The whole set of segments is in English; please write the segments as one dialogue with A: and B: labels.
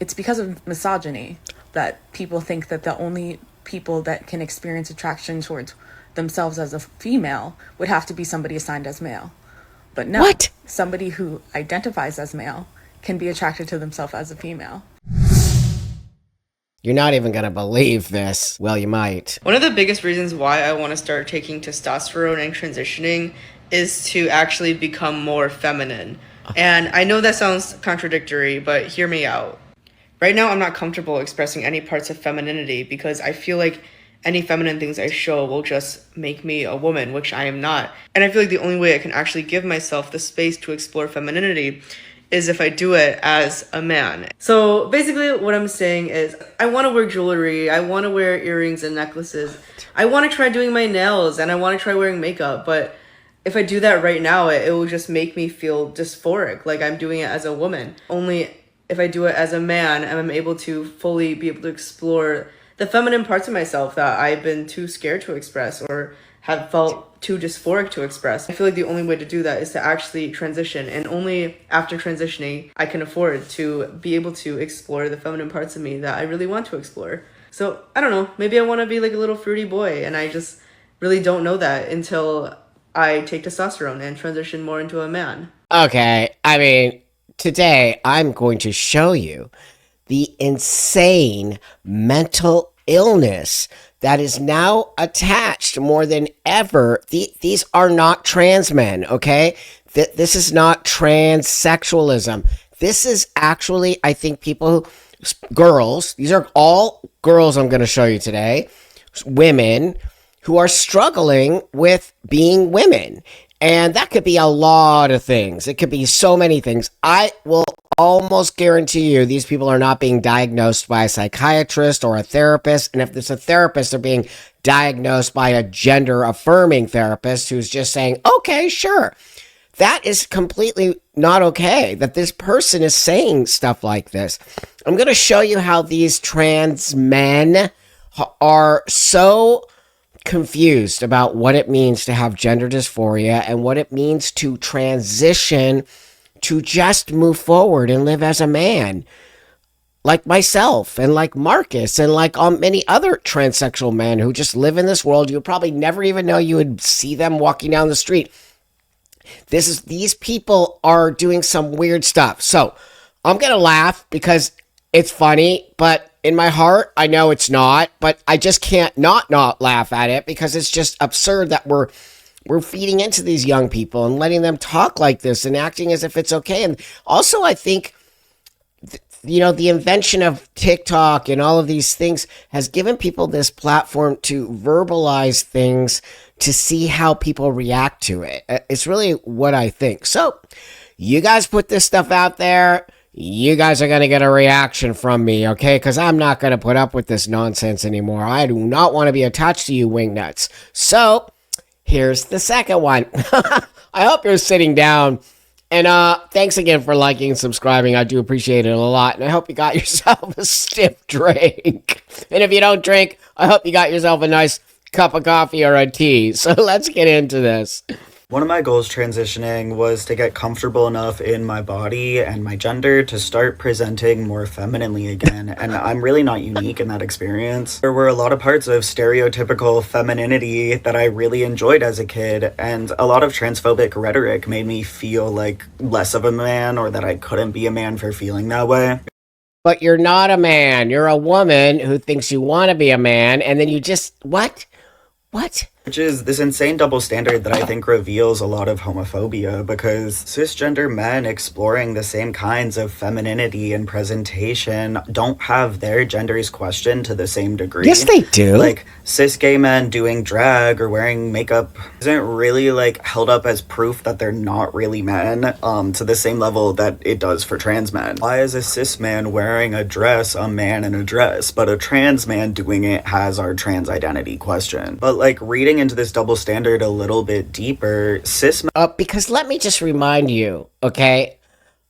A: it's because of misogyny that people think that the only people that can experience attraction towards themselves as a female would have to be somebody assigned as male. But no,
B: What?
A: somebody who identifies as male can be attracted to themselves as a female.
B: You're not even gonna believe this. Well, you might.
C: One of the biggest reasons why I want to start taking testosterone and transitioning is to actually become more feminine. And I know that sounds contradictory, but hear me out. Right now, I'm not comfortable expressing any parts of femininity because I feel like any feminine things I show will just make me a woman, which I am not. And I feel like the only way I can actually give myself the space to explore femininity is if I do it as a man. So basically what I'm saying is I want to wear jewelry, I want to wear earrings and necklaces. I want to try doing my nails and I want to try wearing makeup, but if I do that right now, it will just make me feel dysphoric, like I'm doing it as a woman. Only if I do it as a man, I'm able to fully be able to explore the feminine parts of myself that I've been too scared to express or have felt too dysphoric to express. I feel like the only way to do that is to actually transition, and only after transitioning I can afford to be able to explore the feminine parts of me that I really want to explore. So I don't know, maybe I want to be like a little fruity boy, and I just really don't know that until I take testosterone and transition more into a man.
B: Okay, I mean, today I'm going to show you the insane mental illness that is now attached more than ever. These are not trans men, okay? This is not transsexualism. This is actually, I think, girls, these are all girls I'm going to show you today, women who are struggling with being women. And that could be a lot of things. It could be so many things. I will almost guarantee you these people are not being diagnosed by a psychiatrist or a therapist. And if it's a therapist, they're being diagnosed by a gender affirming therapist who's just saying, okay, sure. That is completely not okay that this person is saying stuff like this. I'm going to show you how these trans men are so confused about what it means to have gender dysphoria and what it means to transition to just move forward and live as a man, like myself and like Marcus and like many other transsexual men who just live in this world. You would probably never even know you would see them walking down the street. These people are doing some weird stuff. So I'm gonna laugh because it's funny, but in my heart, I know it's not, but I just can't not laugh at it because it's just absurd that we're feeding into these young people and letting them talk like this and acting as if it's okay. And also, I think, the invention of TikTok and all of these things has given people this platform to verbalize things to see how people react to it. It's really what I think. So, you guys put this stuff out there. You guys are going to get a reaction from me, okay? Because I'm not going to put up with this nonsense anymore. I do not want to be attached to you wingnuts. So, here's the second one. I hope you're sitting down. And thanks again for liking and subscribing. I do appreciate it a lot. And I hope you got yourself a stiff drink. And if you don't drink, I hope you got yourself a nice cup of coffee or a tea. So let's get into this.
D: One of my goals transitioning was to get comfortable enough in my body and my gender to start presenting more femininely again, and I'm really not unique in that experience. There were a lot of parts of stereotypical femininity that I really enjoyed as a kid, and a lot of transphobic rhetoric made me feel like less of a man or that I couldn't be a man for feeling that way.
B: But you're not a man. You're a woman who thinks you want to be a man, and then you just... What?
D: Which is this insane double standard that I think reveals a lot of homophobia, because cisgender men exploring the same kinds of femininity and presentation don't have their genders questioned to the same degree.
B: Yes, they do.
D: Like, cis gay men doing drag or wearing makeup isn't really, held up as proof that they're not really men, to the same level that it does for trans men. Why is a cis man wearing a dress a man in a dress, but a trans man doing it has our trans identity questioned? But, reading into this double standard a little bit deeper, cis men...
B: Because let me just remind you, okay,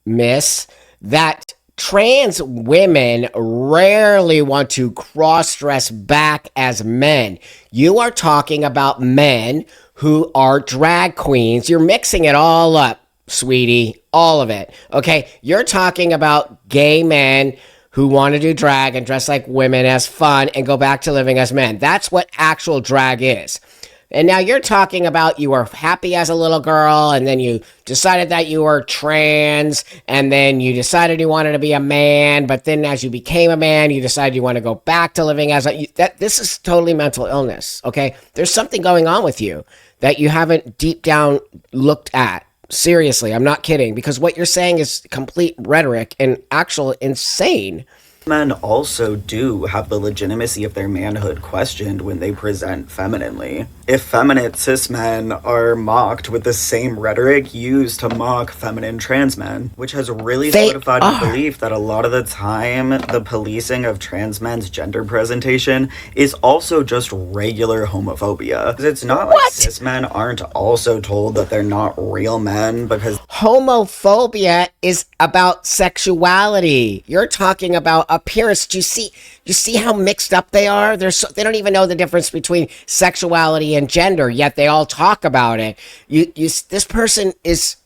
B: miss, that trans women rarely want to cross-dress back as men. You are talking about men who are drag queens. You're mixing it all up, sweetie, all of it, okay? You're talking about gay men who want to do drag and dress like women as fun and go back to living as men. That's what actual drag is. And now you're talking about you were happy as a little girl, and then you decided that you were trans, and then you decided you wanted to be a man, but then as you became a man, you decided you want to go back to living as a... This is totally mental illness, okay? There's something going on with you that you haven't deep down looked at. Seriously, I'm not kidding, because what you're saying is complete rhetoric and actual insane.
D: Men also do have the legitimacy of their manhood questioned when they present femininely. Effeminate cis men are mocked with the same rhetoric used to mock feminine trans men, which has really solidified the belief that a lot of the time the policing of trans men's gender presentation is also just regular homophobia. Because it's not like cis men aren't also told that they're not real men, because
B: homophobia is about sexuality. You're talking about appearance. Do you see how mixed up they are? They don't even know the difference between sexuality and gender, yet they all talk about it. This person is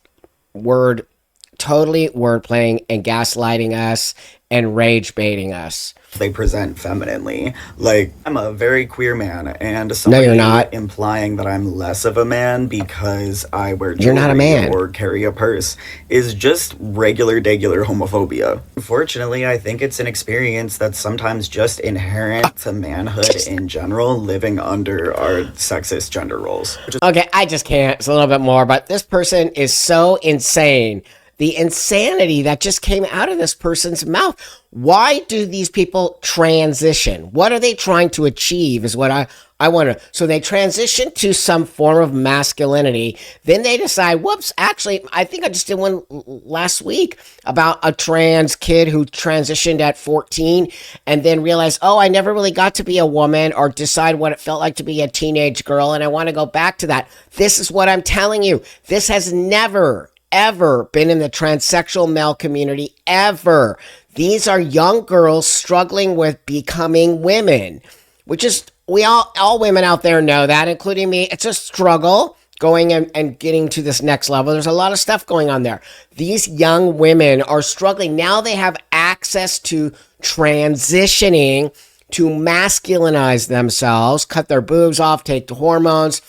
B: totally wordplaying and gaslighting us and rage baiting us.
D: They present femininely. Like, I'm a very queer man, and somebody
B: you're not.
D: Implying that I'm less of a man because I wear jewelry
B: You're not a man.
D: or carry a purse is just regular homophobia. Unfortunately, I think it's an experience that's sometimes just inherent to manhood in general, living under our sexist gender roles.
B: Okay, I just can't. It's a little bit more, but this person is so insane. The insanity that just came out of this person's mouth. Why do these people transition? What are they trying to achieve is what I wonder. So they transition to some form of masculinity. Then they decide, whoops, actually, I think I just did one last week about a trans kid who transitioned at 14 and then realized, oh, I never really got to be a woman or decide what it felt like to be a teenage girl, and I want to go back to that. This is what I'm telling you. This has never ever been in the transsexual male community, ever. These are young girls struggling with becoming women, which is, all women out there know that, including me. It's a struggle going and getting to this next level. There's a lot of stuff going on there. These young women are struggling. Now they have access to transitioning to masculinize themselves, cut their boobs off, take the hormones.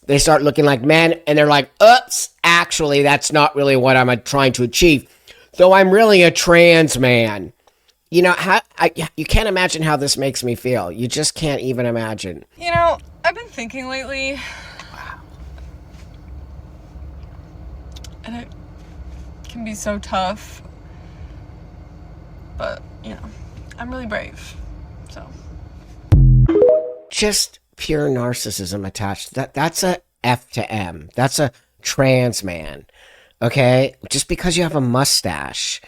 B: They start looking like men, and they're like, oops, actually, that's not really what I'm trying to achieve. Though I'm really a trans man. You know, you can't imagine how this makes me feel. You just can't even imagine.
E: You know, I've been thinking lately, and it can be so tough, but, you know, I'm really brave, so.
B: Just pure narcissism attached. That's a F to M. That's a trans man. Okay? Just because you have a mustache.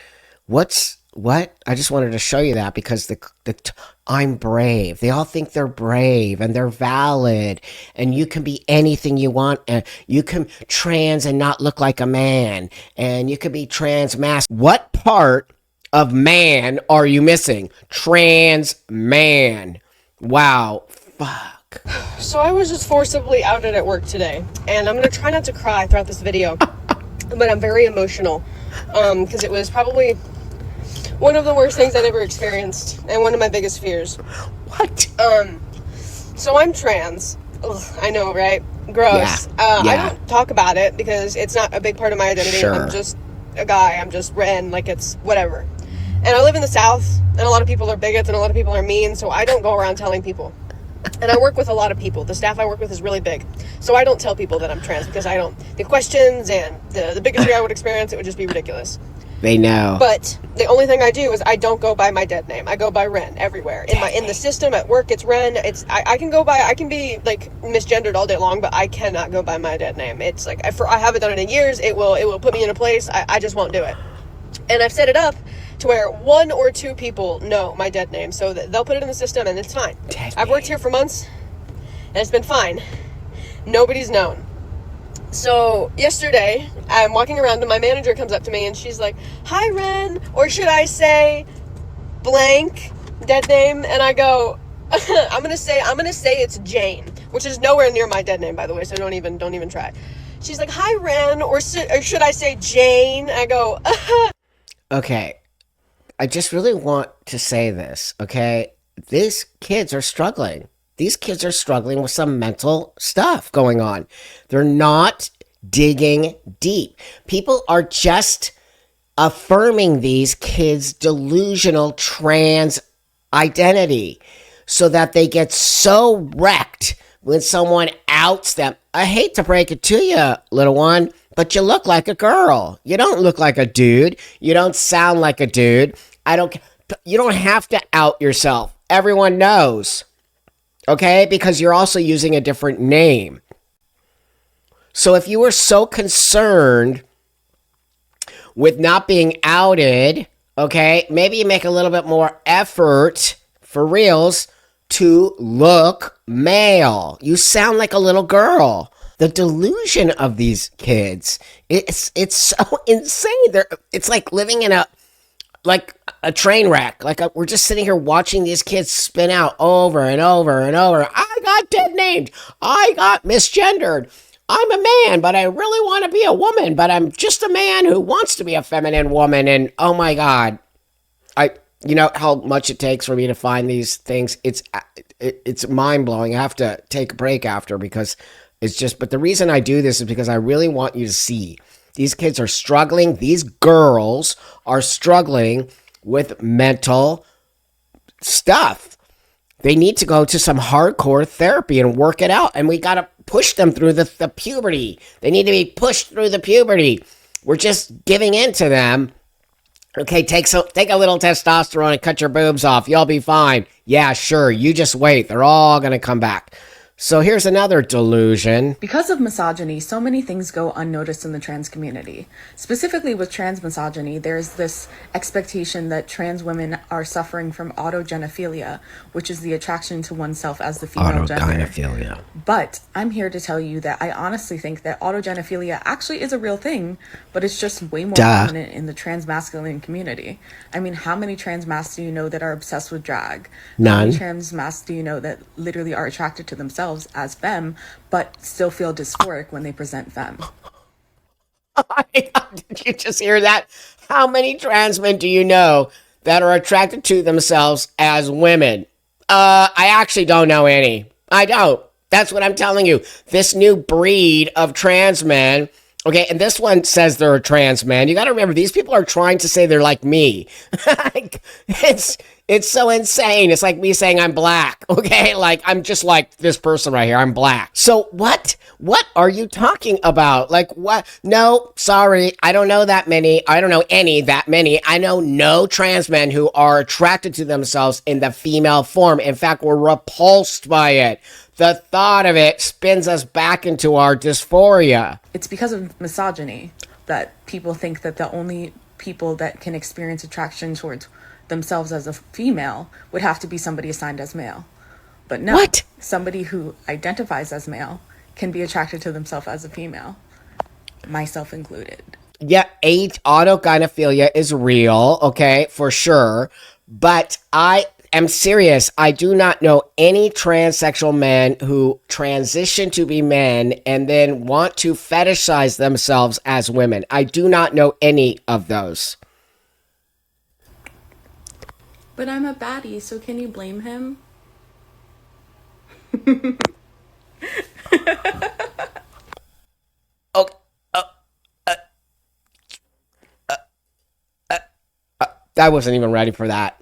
B: What? I just wanted to show you that because I'm brave. They all think they're brave and they're valid and you can be anything you want, and you can trans and not look like a man, and you can be trans mask. What part of man are you missing? Trans man. Wow. Fuck.
F: So I was just forcibly outed at work today, and I'm gonna try not to cry throughout this video, but I'm very emotional because it was probably one of the worst things I've ever experienced and one of my biggest fears.
B: What?
F: So I'm trans. Ugh, I know, right? Gross.
B: Yeah.
F: I don't talk about it because it's not a big part of my identity.
B: Sure.
F: I'm just a guy. I'm just Ren. Like, it's whatever. And I live in the South, and a lot of people are bigots and a lot of people are mean, so I don't go around telling people. And I work with a lot of people. The staff I work with is really big. So I don't tell people that I'm trans because the questions and the bigotry I would experience, it would just be ridiculous.
B: They know.
F: But the only thing I do is I don't go by my dead name. I go by Ren everywhere. In the system at work, it's Ren. I can be like misgendered all day long, but I cannot go by my dead name. It's like I haven't done it in years. It will put me in a place. I just won't do it. And I've set it up to where 1 or 2 people know my dead name, so that they'll put it in the system and it's fine. I've worked here for months and it's been fine. Nobody's known. So yesterday, I'm walking around and my manager comes up to me and she's like, "Hi, Ren," or should I say blank dead name? And I go, I'm gonna say it's Jane, which is nowhere near my dead name, by the way. So don't even try. She's like, "Hi, Ren," or should I say Jane? I go,
B: Okay. I just really want to say this, okay? These kids are struggling. These kids are struggling with some mental stuff going on. They're not digging deep. People are just affirming these kids' delusional trans identity so that they get so wrecked when someone outs them. I hate to break it to you, little one, but you look like a girl. You don't look like a dude. You don't sound like a dude. You don't have to out yourself. Everyone knows. Okay? Because you're also using a different name. So if you were so concerned with not being outed, okay, maybe you make a little bit more effort for reals to look male. You sound like a little girl. The delusion of these kids, it's so insane. It's like living in a train wreck. We're just sitting here watching these kids spin out over and over and over. I got dead named. I got misgendered. I'm a man, but I really want to be a woman, but I'm just a man who wants to be a feminine woman. And oh my God, you know how much it takes for me to find these things. It's mind blowing. I have to take a break after because it's just, but the reason I do this is because I really want you to see these kids are struggling. These girls are struggling with mental stuff. They need to go to some hardcore therapy and work it out. And we got to push them through the puberty. They need to be pushed through the puberty. We're just giving in to them. Okay, take a little testosterone and cut your boobs off. You'll be fine. Yeah, sure. You just wait. They're all going to come back. So here's another delusion.
A: Because of misogyny, so many things go unnoticed in the trans community. Specifically with trans misogyny, there's this expectation that trans women are suffering from autogenophilia, which is the attraction to oneself as the female gender.
B: Autogynephilia.
A: But I'm here to tell you that I honestly think that autogenophilia actually is a real thing, but it's just way more prominent in the trans masculine community. I mean, how many trans masks do you know that are obsessed with drag?
B: None.
A: How many trans masks do you know that literally are attracted to themselves as femme, but still feel dysphoric when they present femme?
B: Did you just hear that? How many trans men do you know that are attracted to themselves as women? I actually don't know any. I don't. That's what I'm telling you. This new breed of trans men. Okay, and this one says they're a trans man. You got to remember, these people are trying to say they're like me. It's so insane. It's like me saying I'm black. Okay, like I'm just like this person right here. I'm black. So what are you talking about? Like what? No, sorry. I don't know that many. I don't know that many. I know no trans men who are attracted to themselves in the female form. In fact, we're repulsed by it. The thought of it spins us back into our dysphoria.
A: It's because of misogyny that people think that the only people that can experience attraction towards themselves as a female would have to be somebody assigned as male. But no, somebody who identifies as male can be attracted to themselves as a female, myself included.
B: Yeah, autogynephilia is real, okay, for sure. But I am serious. I do not know any transsexual men who transition to be men and then want to fetishize themselves as women. I do not know any of those.
A: But I'm a baddie, so can you blame him?
B: I wasn't even ready for that.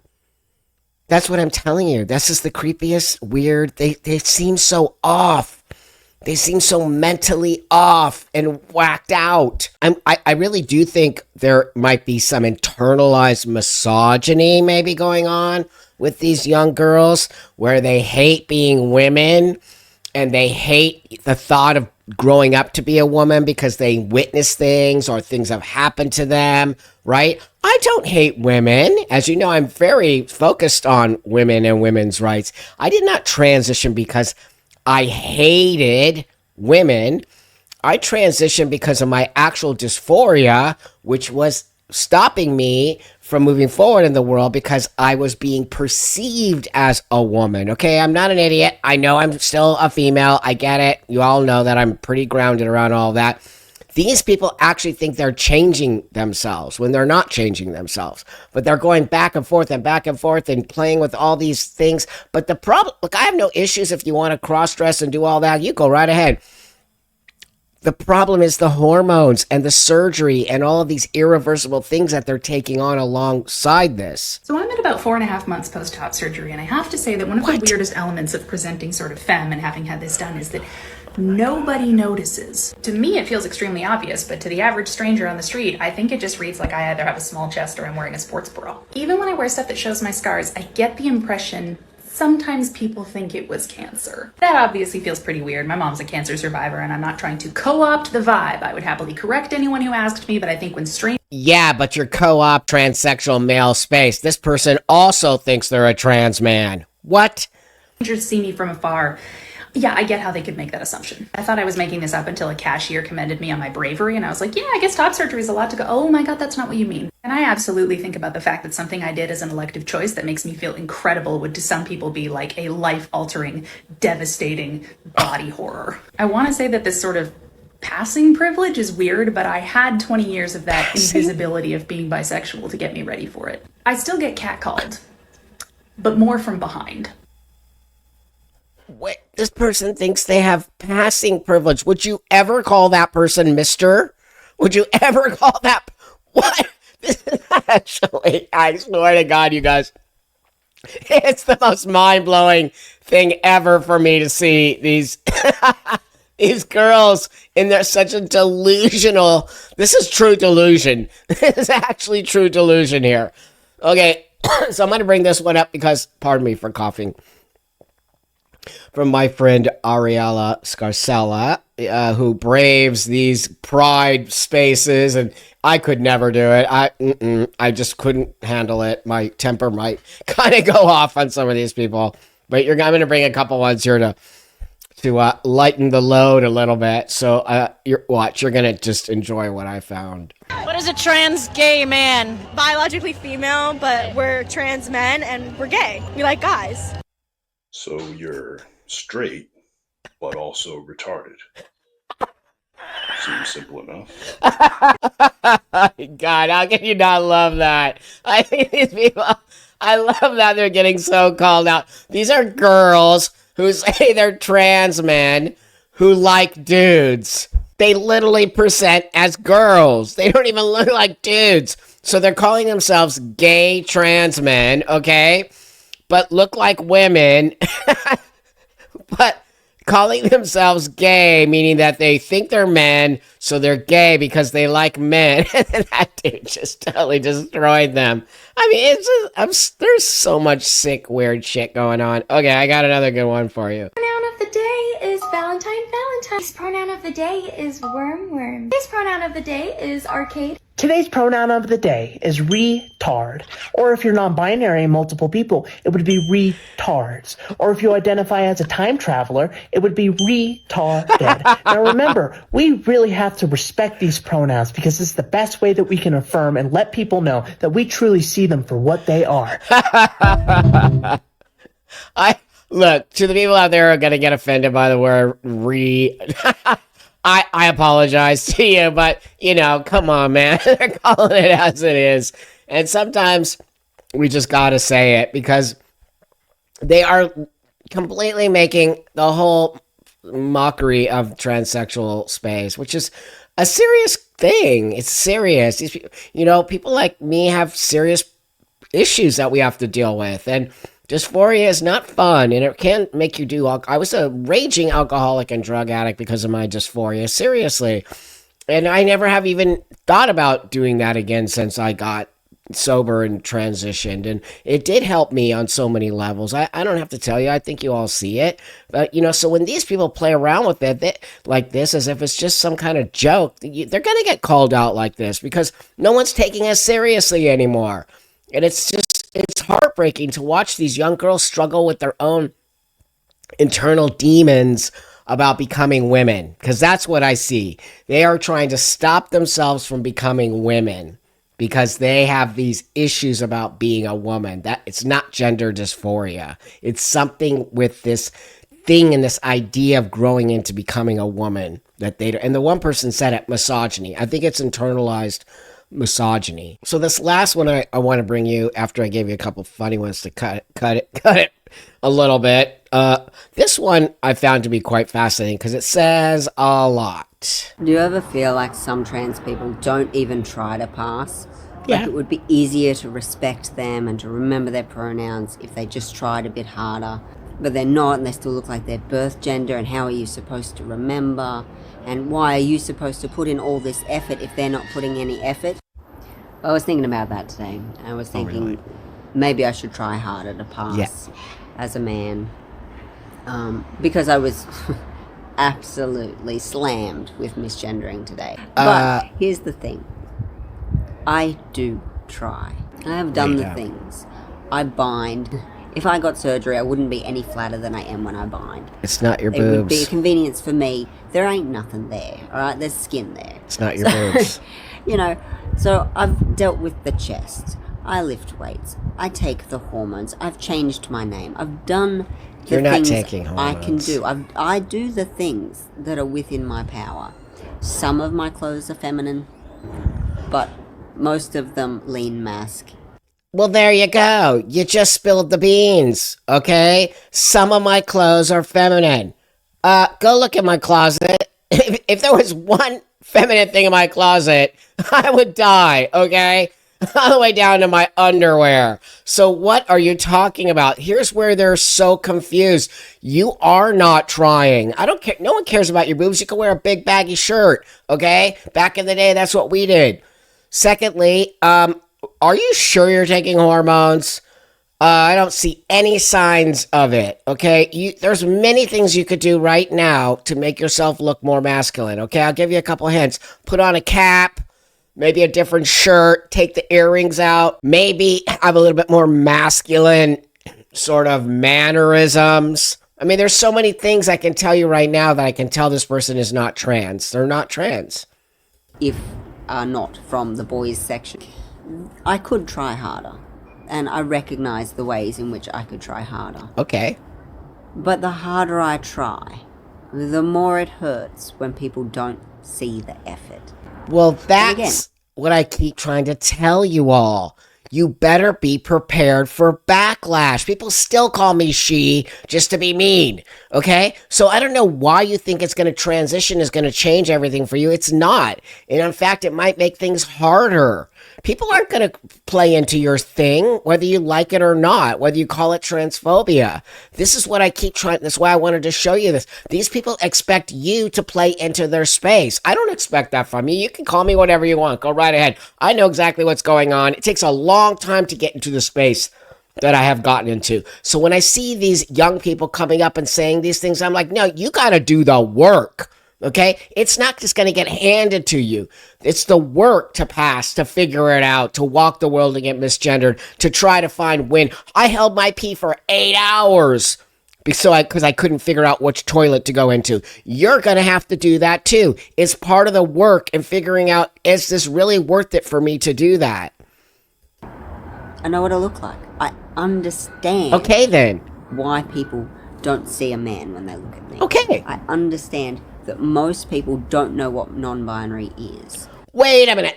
B: That's what I'm telling you. This is the creepiest, weird. They seem so off. They seem so mentally off and whacked out. I really do think there might be some internalized misogyny maybe going on with these young girls where they hate being women and they hate the thought of growing up to be a woman because they witness things or things have happened to them, right? I don't hate women. As you know, I'm very focused on women and women's rights. I did not transition because I hated women. I transitioned because of my actual dysphoria, which was stopping me from moving forward in the world because I was being perceived as a woman. Okay, I'm not an idiot. I know I'm still a female. I get it. You all know that I'm pretty grounded around all that. these people actually think they're changing themselves when they're not changing themselves, but they're going back and forth and playing with all these things. But the problem, look, I have no issues if you want to cross dress and do all that. You go right ahead. The problem is the hormones and the surgery and all of these irreversible things that they're taking on alongside this.
G: So I'm at about 4.5 months post-op surgery, and I have to say that one of the weirdest elements of presenting sort of femme and having had this done is that nobody notices. To me, it feels extremely obvious, but to the average stranger on the street, I think it just reads like I either have a small chest or I'm wearing a sports bra. Even when I wear stuff that shows my scars, I get the impression sometimes people think it was cancer. That obviously feels pretty weird. My mom's a cancer survivor, and I'm not trying to co-opt the vibe. I would happily correct anyone who asked me, but I think when
B: Yeah, but you're co-op transsexual male space. This person also thinks they're a trans man. What?
G: strangers see me from afar, yeah, I get how they could make that assumption. I thought I was making this up until a cashier commended me on my bravery, and I was like, yeah, I guess top surgery is a lot to go. Oh my god, that's not what you mean. And I absolutely think about the fact that something I did as an elective choice that makes me feel incredible would to some people be like a life-altering, devastating body horror. I want to say that this sort of passing privilege is weird, but I had 20 years of that invisibility of being bisexual to get me ready for it. I still get catcalled, but more from behind.
B: Wait, this person thinks they have passing privilege. Would you ever call that person Mister? Would you ever call that? What? This is actually, I swear to God, you guys, it's the most mind-blowing thing ever for me to see these these girls in their such a delusional. This is true delusion. This is actually true delusion here. Okay, so I'm going to bring this one up because, pardon me for coughing, from my friend Ariella Scarcella, who braves these pride spaces, and I could never do it. I just couldn't handle it. My temper might kind of go off on some of these people. But I'm going to bring a couple ones here to lighten the load a little bit. So you're going to just enjoy what I found.
H: What is a trans gay man? Biologically female, but we're trans men and we're gay. We like guys.
I: So you're straight, but also retarded. Seems simple enough.
B: God, how can you not love that? I think these people, I love that they're getting so called out. These are girls who say they're trans men who like dudes. They literally present as girls. They don't even look like dudes. So they're calling themselves gay trans men, okay? But look like women, but calling themselves gay, meaning that they think they're men, so they're gay because they like men. And that dude just totally destroyed them. I mean, there's so much sick, weird shit going on. Okay, I got another good one for you.
J: Pronoun of the day is Valentine. Today's pronoun of the day is worm. Today's pronoun of the day is arcade.
K: Today's pronoun of the day is retard. Or if you're non-binary and multiple people, it would be retards. Or if you identify as a time traveler, it would be retarded. Now remember, we really have to respect these pronouns because it's the best way that we can affirm and let people know that we truly see them for what they are.
B: Look, to the people out there who are going to get offended by the word I apologize to you, but, come on, man. They're calling it as it is. And sometimes we just got to say it because they are completely making the whole mockery of transsexual space, which is a serious thing. It's serious. These people like me have serious issues that we have to deal with. And dysphoria is not fun, and it can make you do I was a raging alcoholic and drug addict because of my dysphoria, seriously. And I never have even thought about doing that again since I got sober and transitioned. And it did help me on so many levels. I don't have to tell you, I think you all see it. But, so when these people play around with it like this, as if it's just some kind of joke, they're going to get called out like this because no one's taking us seriously anymore. And it's heartbreaking to watch these young girls struggle with their own internal demons about becoming women, because that's what I see. They are trying to stop themselves from becoming women because they have these issues about being a woman. That it's not gender dysphoria. It's something with this thing in this idea of growing into becoming a woman that they, and the one person said it, misogyny. I think it's internalized misogyny. So this last one I want to bring you after I gave you a couple funny ones to cut it a little bit. This one I found to be quite fascinating because it says a lot.
L: Do you ever feel like some trans people don't even try to pass?
B: Yeah.
L: Like it would be easier to respect them and to remember their pronouns if they just tried a bit harder. But they're not, and they still look like their birth gender, and how are you supposed to remember? And why are you supposed to put in all this effort if they're not putting any effort? I was thinking about that today. I was thinking maybe I should try harder to pass as a man. Because I was absolutely slammed with misgendering today. But here's the thing. I do try. I have done the things. I bind. If I got surgery, I wouldn't be any flatter than I am when I bind.
B: It's not your
L: It would
B: boobs.
L: be a convenience for me. There ain't nothing there, all right? There's skin there.
B: It's not your boobs.
L: You know, so I've dealt with the chest. I lift weights. I take the hormones. I've changed my name. I've done the
B: You're not
L: things
B: taking
L: I can
B: hormones.
L: do. I do the things that are within my power. Some of my clothes are feminine, but most of them lean mask.
B: Well, there you go. You just spilled the beans, okay? Some of my clothes are feminine. Go look at my closet. If there was one feminine thing in my closet, I would die, okay? All the way down to my underwear. So what are you talking about? Here's where they're so confused. You are not trying. I don't care. No one cares about your boobs. You can wear a big baggy shirt, okay? Back in the day, that's what we did. Secondly, are you sure you're taking hormones? I don't see any signs of it, okay? There's many things you could do right now to make yourself look more masculine, okay? I'll give you a couple hints. Put on a cap, maybe a different shirt, take the earrings out, maybe have a little bit more masculine sort of mannerisms. I mean, there's so many things I can tell you right now that I can tell this person is not trans. They're not trans.
L: If not from the boys section, I could try harder. And I recognize the ways in which I could try harder.
B: Okay.
L: But the harder I try, the more it hurts when people don't see the effort.
B: Well, that's what I keep trying to tell you all. You better be prepared for backlash. People still call me she just to be mean, okay? So I don't know why you think it's going to transition, is going to change everything for you. It's not. And in fact, it might make things harder. People aren't going to play into your thing, whether you like it or not, whether you call it transphobia. This is what I keep trying. That's why I wanted to show you this. These people expect you to play into their space. I don't expect that from you. You can call me whatever you want. Go right ahead. I know exactly what's going on. It takes a long time to get into the space that I have gotten into. So when I see these young people coming up and saying these things, I'm like, no, you got to do the work. Okay? It's not just going to get handed to you. It's the work to pass, to figure it out, to walk the world and get misgendered, to try to find when. I held my pee for 8 hours because I couldn't figure out which toilet to go into. You're going to have to do that too. It's part of the work and figuring out, is this really worth it for me to do that?
L: I know what I look like. I understand.
B: Okay, then.
L: Why people don't see a man when they look at me.
B: Okay.
L: I understand that most people don't know what non-binary is.
B: Wait a minute.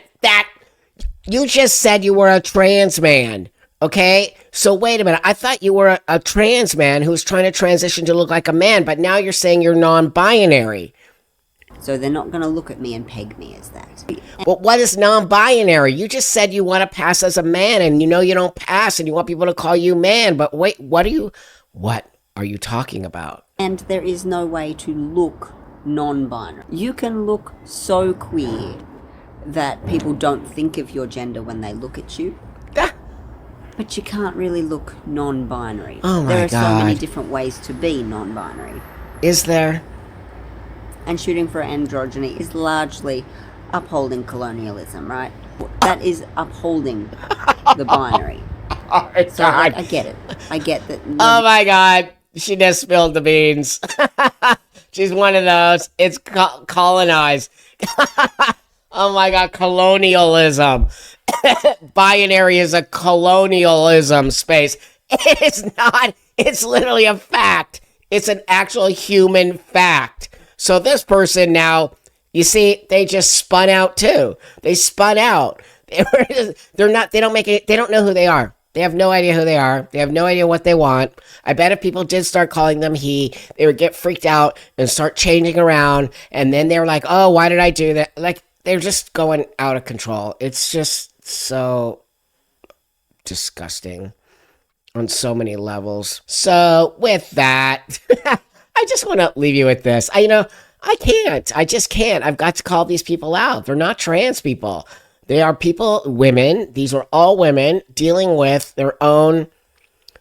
B: You just said you were a trans man, okay? So wait a minute. I thought you were a trans man who's trying to transition to look like a man, but now you're saying you're non-binary.
L: So they're not going to look at me and peg me as that.
B: Well, what is non-binary? You just said you want to pass as a man, and you know you don't pass, and you want people to call you man. But wait, what are you talking about?
L: And there is no way to look non-binary. You can look so queer that people don't think of your gender when they look at you. But you can't really look non-binary.
B: Oh my
L: There are
B: God.
L: so many different ways to be non-binary.
B: Is there?
L: And shooting for androgyny is largely upholding colonialism, right? That is upholding the binary.
B: Oh my
L: So
B: God.
L: I get it. I get that.
B: Oh my God. She just spilled the beans. She's one of those. It's colonized. Oh my God. Colonialism. Binary is a colonialism space. It's not. It's literally a fact. It's an actual human fact. So this person now, you see, they just spun out too. They spun out. They don't know who they are. They have no idea who they are. They have no idea what they want. I bet if people did start calling them he, they would get freaked out and start changing around. And then they're like, oh, why did I do that? Like, they're just going out of control. It's just so disgusting on so many levels. So with that, I just want to leave you with this. I can't. I just can't. I've got to call these people out. They're not trans people. They are people, women. These are all women dealing with their own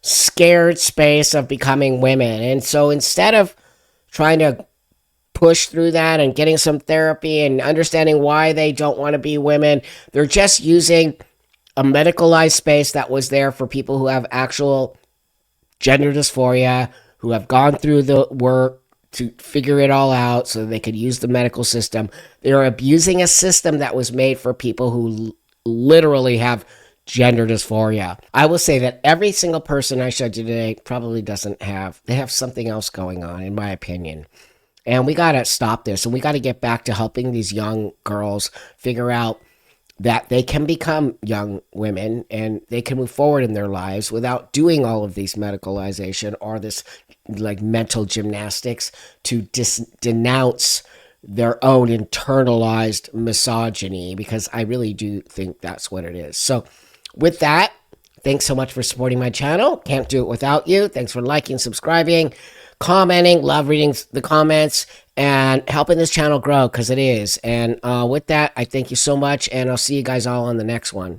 B: scared space of becoming women. And so instead of trying to push through that and getting some therapy and understanding why they don't want to be women, they're just using a medicalized space that was there for people who have actual gender dysphoria, who have gone through the work to figure it all out so they could use the medical system. They are abusing a system that was made for people who literally have gender dysphoria. I will say that every single person I showed you today probably they have something else going on, in my opinion. And we got to stop this, and we got to get back to helping these young girls figure out that they can become young women and they can move forward in their lives without doing all of these medicalization or this like mental gymnastics to denounce their own internalized misogyny, because I really do think that's what it is. So with that, thanks so much for supporting my channel. Can't do it without you. Thanks for liking, subscribing, commenting. Love reading the comments and helping this channel grow, because it is. And with that, I thank you so much, and I'll see you guys all on the next one.